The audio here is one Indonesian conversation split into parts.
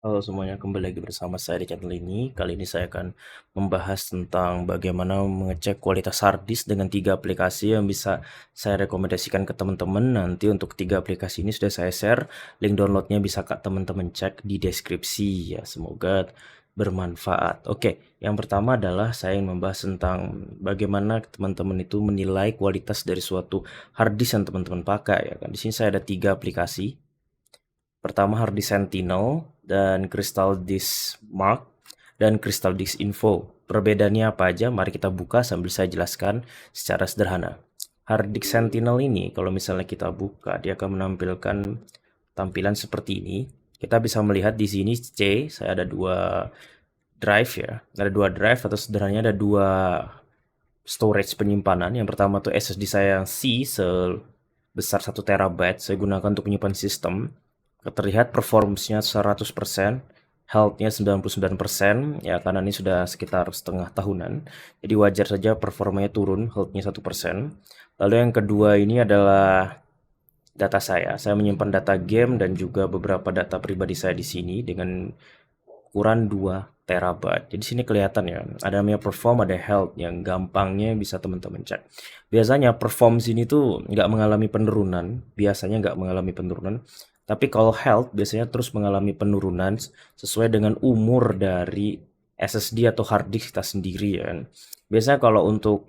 Halo semuanya, kembali lagi bersama saya di channel ini. Kali ini saya akan membahas tentang bagaimana mengecek kualitas hard disk dengan 3 aplikasi yang bisa saya rekomendasikan ke teman-teman. Nanti untuk 3 aplikasi ini sudah saya share, link downloadnya bisa teman-teman cek di deskripsi ya. Semoga bermanfaat. Oke, yang pertama adalah saya ingin membahas tentang bagaimana teman-teman itu menilai kualitas dari suatu hard disk yang teman-teman pakai ya kan. Di sini saya ada 3 aplikasi. Pertama Harddisk Sentinel dan Crystal Disk Mark dan Crystal Disk Info. Perbedaannya apa aja? Mari kita buka sambil saya jelaskan secara sederhana. Harddisk Sentinel ini kalau misalnya kita buka, dia akan menampilkan tampilan seperti ini. Kita bisa melihat di sini C, saya ada 2 drive ya. Ada 2 drive atau sederhananya ada 2 storage penyimpanan. Yang pertama tuh SSD saya yang C sebesar 1 TB saya gunakan untuk menyimpan sistem. Terlihat performance-nya 100%, health-nya 99%, ya karena ini sudah sekitar setengah tahunan. Jadi wajar saja performanya turun, health-nya 1%. Lalu yang kedua ini adalah data saya. Saya menyimpan data game dan juga beberapa data pribadi saya di sini dengan ukuran 2 terabyte. Jadi sini kelihatan ya, ada namanya perform, ada health yang gampangnya bisa teman-teman cek. Biasanya perform sini tuh nggak mengalami penurunan, biasanya nggak mengalami penurunan. Tapi kalau health biasanya terus mengalami penurunan sesuai dengan umur dari SSD atau hard disk kita sendiri ya kan. Biasanya kalau untuk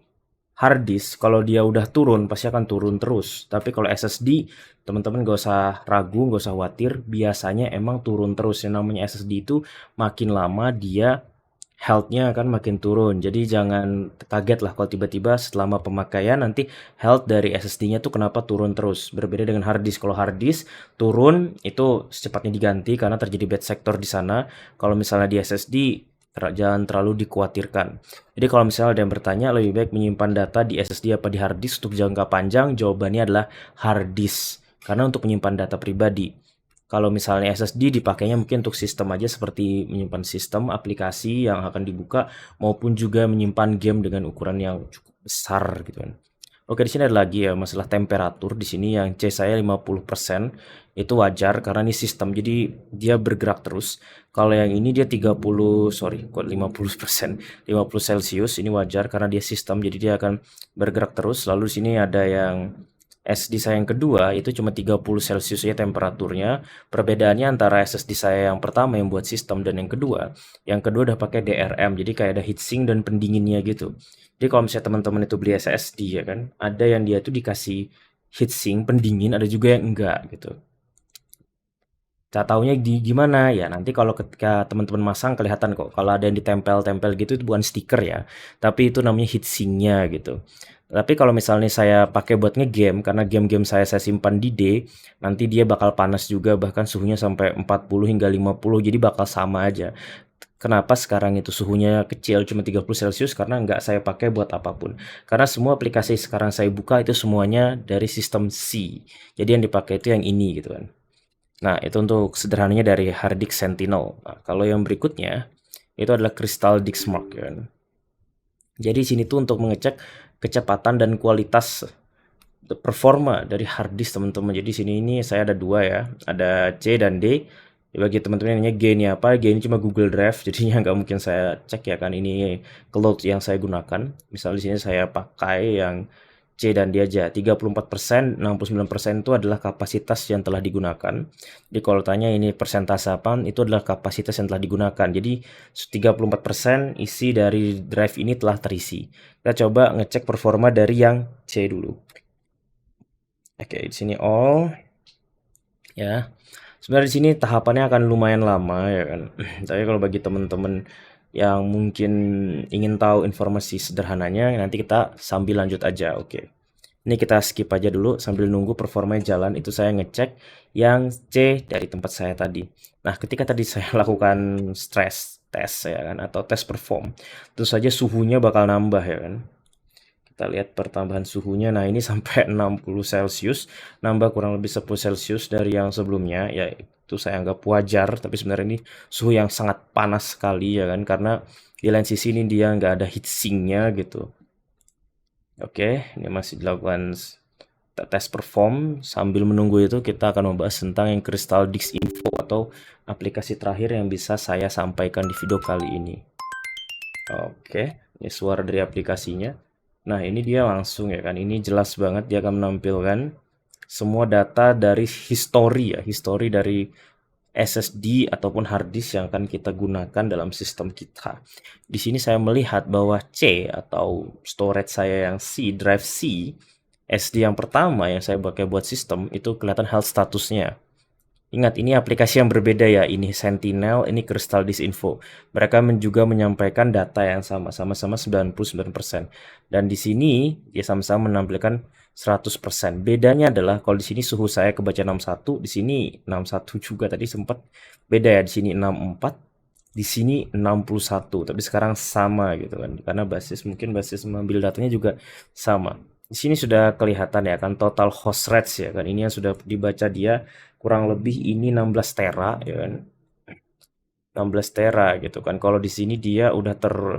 hard disk, kalau dia udah turun pasti akan turun terus. Tapi kalau SSD, teman-teman gak usah ragu, gak usah khawatir. Biasanya emang turun terus. Yang namanya SSD itu makin lama dia health-nya akan makin turun. Jadi jangan kaget lah kalau tiba-tiba selama pemakaian nanti health dari SSD-nya tuh kenapa turun terus. Berbeda dengan hard disk. Kalau hard disk turun itu secepatnya diganti karena terjadi bad sector di sana. Kalau misalnya di SSD jangan terlalu dikhawatirkan. Jadi kalau misalnya ada yang bertanya lebih baik menyimpan data di SSD apa di hard disk untuk jangka panjang, jawabannya adalah hard disk. Karena untuk menyimpan data pribadi. Kalau misalnya SSD dipakainya mungkin untuk sistem aja seperti menyimpan sistem, aplikasi yang akan dibuka maupun juga menyimpan game dengan ukuran yang cukup besar gitu kan. Oke, di sini ada lagi ya masalah temperatur. Di sini yang C saya 50% itu wajar karena ini sistem. Jadi dia bergerak terus. Kalau yang ini dia 30, sorry, kok 50%. 50 Celcius ini wajar karena dia sistem. Jadi dia akan bergerak terus. Lalu di sini ada yang SSD saya yang kedua itu cuma 30 Celcius ya temperaturnya. Perbedaannya antara SSD saya yang pertama yang buat sistem dan yang kedua udah pakai DRM. Jadi kayak ada heatsink dan pendinginnya gitu. Jadi kalau misalnya teman-teman itu beli SSD ya kan, ada yang dia tuh dikasih heatsink pendingin, ada juga yang enggak gitu. Taunya di gimana ya? Nanti kalau ketika teman-teman masang kelihatan kok. Kalau ada yang ditempel-tempel gitu itu bukan stiker ya, tapi itu namanya heatsinknya gitu. Tapi kalau misalnya saya pakai buat ngegame, karena game-game saya simpan di D, nanti dia bakal panas juga, bahkan suhunya sampai 40 hingga 50, jadi bakal sama aja. Kenapa sekarang itu suhunya kecil, cuma 30 Celcius, karena nggak saya pakai buat apapun. Karena semua aplikasi sekarang saya buka itu semuanya dari sistem C. Jadi yang dipakai itu yang ini gitu kan. Nah, itu untuk sederhananya dari Harddisk Sentinel. Nah, kalau yang berikutnya itu adalah Crystal Disk Mark ya kan. Jadi sini tuh untuk mengecek kecepatan dan kualitas performa dari hard disk teman-teman. Jadi sini ini saya ada 2 ya, ada C dan D. Bagi teman-teman yang nanya G ini apa, G ini cuma Google Drive, jadinya nggak mungkin saya cek ya kan ini cloud yang saya gunakan. Misalnya di sini saya pakai yang C dan D aja. 34%, 69% itu adalah kapasitas yang telah digunakan. Jadi kalau tanya ini persentase apa, itu adalah kapasitas yang telah digunakan. Jadi 34% isi dari drive ini telah terisi. Kita coba ngecek performa dari yang C dulu. Oke, di sini all ya. Sebenarnya di sini tahapannya akan lumayan lama ya kan. Tapi kalau bagi teman-teman yang mungkin ingin tahu informasi sederhananya, nanti kita sambil lanjut aja. Oke. Ini kita skip aja dulu sambil nunggu performanya jalan. Itu saya ngecek yang C dari tempat saya tadi. Nah, ketika tadi saya lakukan stress test ya kan atau tes perform, tentu saja suhunya bakal nambah ya kan. Kita lihat pertambahan suhunya. Nah, ini sampai 60 Celcius, nambah kurang lebih 10 Celcius dari yang sebelumnya. Ya, itu saya anggap wajar, tapi sebenarnya ini suhu yang sangat panas sekali ya kan karena di lain sisi ini dia nggak ada heatsinknya gitu. Oke, ini masih dilakukan tes perform. Sambil menunggu itu kita akan membahas tentang yang Crystal Disk Info atau aplikasi terakhir yang bisa saya sampaikan di video kali ini. Oke, ini suara dari aplikasinya. Nah, ini dia langsung ya kan. Ini jelas banget dia akan menampilkan semua data dari history dari SSD ataupun hard disk yang akan kita gunakan dalam sistem kita. Di sini saya melihat bahwa C atau storage saya yang C, drive C, SD yang pertama yang saya pakai buat sistem itu kelihatan health statusnya. Ingat, ini aplikasi yang berbeda ya. Ini Sentinel, ini Crystal Disk Info. Mereka juga menyampaikan data yang sama-sama 99%. Dan di sini dia sama-sama menampilkan 100%. Bedanya adalah kalau di sini suhu saya kebaca 61, di sini 61 juga tadi sempat beda ya. Di sini 64, di sini 61. Tapi sekarang sama gitu kan. Karena mungkin basis mengambil datanya juga sama. Di sini sudah kelihatan ya kan total host rates ya kan. Ini yang sudah dibaca dia kurang lebih ini 16 tera ya kan. 16 tera gitu kan. Kalau di sini dia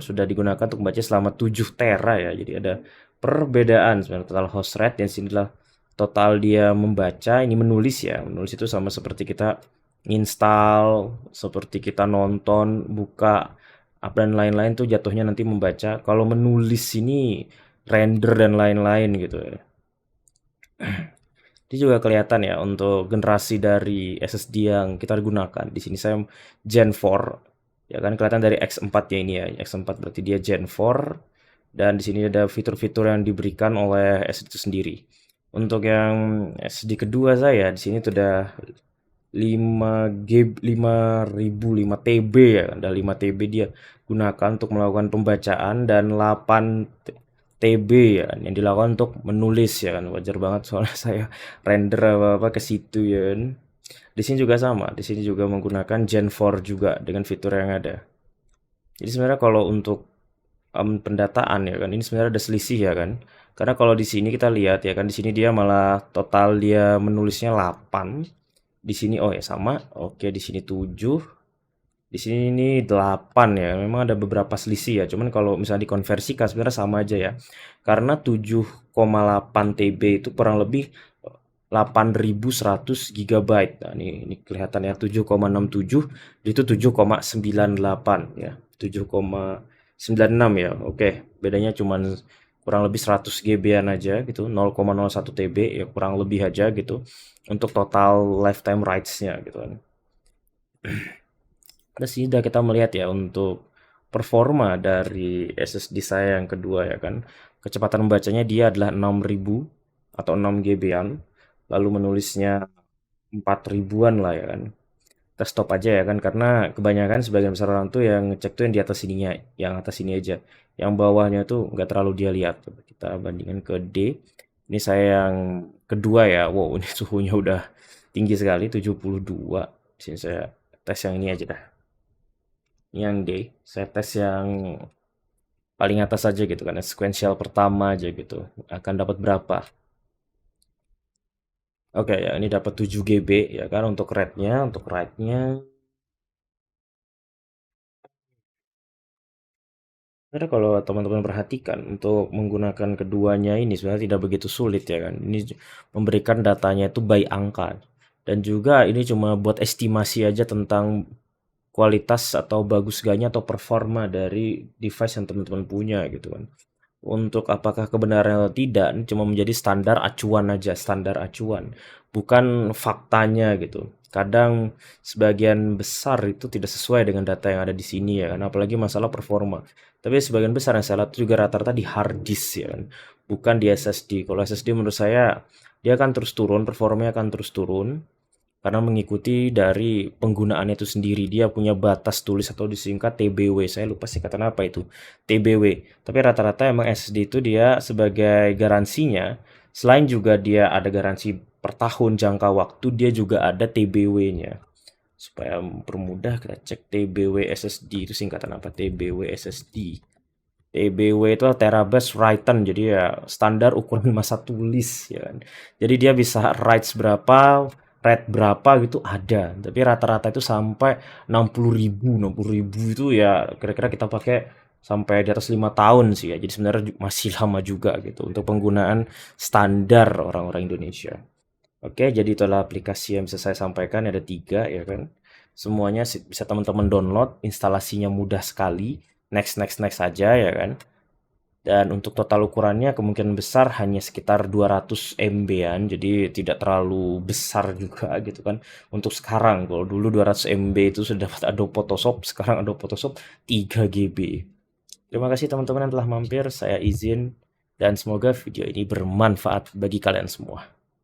sudah digunakan untuk membaca selama 7 tera ya. Jadi ada perbedaan sebenarnya total host rate dan sinilah total dia membaca, ini menulis ya. Menulis itu sama seperti kita install, seperti kita nonton, buka apa dan lain-lain tuh jatuhnya nanti membaca. Kalau menulis ini render dan lain-lain gitu ya. Ini juga kelihatan ya untuk generasi dari SSD yang kita gunakan. Di sini saya Gen 4 ya kan, kelihatan dari X4 ya ini ya. X4 berarti dia Gen 4 dan di sini ada fitur-fitur yang diberikan oleh SSD itu sendiri. Untuk yang SSD kedua saya di sini sudah 5 TB ya, ada 5 TB dia gunakan untuk melakukan pembacaan dan 8 TB ya kan, yang dilakukan untuk menulis ya kan. Wajar banget soalnya saya render apa-apa ke situ ya kan. Di sini juga sama, di sini juga menggunakan Gen 4 juga dengan fitur yang ada. Jadi sebenarnya kalau untuk pendataan ya kan, ini sebenarnya ada selisih ya kan. Karena kalau di sini kita lihat ya kan, di sini dia malah total dia menulisnya 8. Di sini oh ya sama. Oke, di sini 7. Di sini ini 8 ya. Memang ada beberapa selisih ya. Cuman kalau misalnya dikonversikan sebenarnya sama aja ya. Karena 7,8 TB itu kurang lebih 8.100 GB. Nah, ini kelihatan ya 7,67 itu 7,98 ya. 7,96 ya. Oke, bedanya cuman kurang lebih 100 GB-an aja gitu. 0,01 TB ya kurang lebih aja gitu untuk total lifetime rights-nya gitu kan. Terus sudah kita melihat ya untuk performa dari SSD saya yang kedua ya kan. Kecepatan membacanya dia adalah 6000 atau 6 GB-an. Lalu menulisnya 4000-an lah ya kan. Kita stop aja ya kan, karena kebanyakan sebagian besar orang tuh yang ngecek tuh yang di atas sininya, yang atas ini aja. Yang bawahnya tuh nggak terlalu dia lihat. Coba kita bandingkan ke D. Ini saya yang kedua ya. Wow, ini suhunya udah tinggi sekali 72. Sini saya tes yang ini aja dah. Yang D, saya tes yang paling atas aja gitu kan, sequential pertama aja gitu. Akan dapat berapa? Oke ya, ini dapat 7 GB ya kan untuk rate-nya, untuk write-nya. Karena kalau teman-teman perhatikan untuk menggunakan keduanya ini sebenarnya tidak begitu sulit ya kan. Ini memberikan datanya itu by angka. Dan juga ini cuma buat estimasi aja tentang kualitas atau bagus gaknya atau performa dari device yang teman-teman punya gitu kan. Untuk apakah kebenaran atau tidak, ini cuma menjadi standar acuan aja, standar acuan, bukan faktanya gitu. Kadang sebagian besar itu tidak sesuai dengan data yang ada di sini ya kan, apalagi masalah performa. Tapi sebagian besar yang saya lihat juga rata-rata di hard disk ya kan, bukan di SSD. Kalau SSD menurut saya dia akan terus turun, performanya akan terus turun. Karena mengikuti dari penggunaannya itu sendiri. Dia punya batas tulis atau disingkat TBW. Saya lupa singkatan apa itu. TBW. Tapi rata-rata emang SSD itu dia sebagai garansinya. Selain juga dia ada garansi per tahun jangka waktu. Dia juga ada TBW-nya. Supaya mempermudah kita cek TBW SSD. Itu singkatan apa? TBW SSD. TBW itu terabyte written. Jadi ya standar ukuran masa tulis. Ya kan? Jadi dia bisa writes berapa, rate berapa gitu ada, tapi rata-rata itu sampai 60.000 itu ya kira-kira kita pakai sampai di atas 5 tahun sih ya. Jadi sebenarnya masih lama juga gitu untuk penggunaan standar orang-orang Indonesia. Oke, jadi itulah aplikasi yang bisa saya sampaikan, ada 3 ya kan. Semuanya bisa teman-teman download, instalasinya mudah sekali, next next next saja ya kan. Dan untuk total ukurannya kemungkinan besar hanya sekitar 200 MB-an, jadi tidak terlalu besar juga gitu kan. Untuk sekarang, kalau dulu 200 MB itu sudah dapat Adobe Photoshop, sekarang Adobe Photoshop 3 GB. Terima kasih teman-teman yang telah mampir, saya izin, dan semoga video ini bermanfaat bagi kalian semua.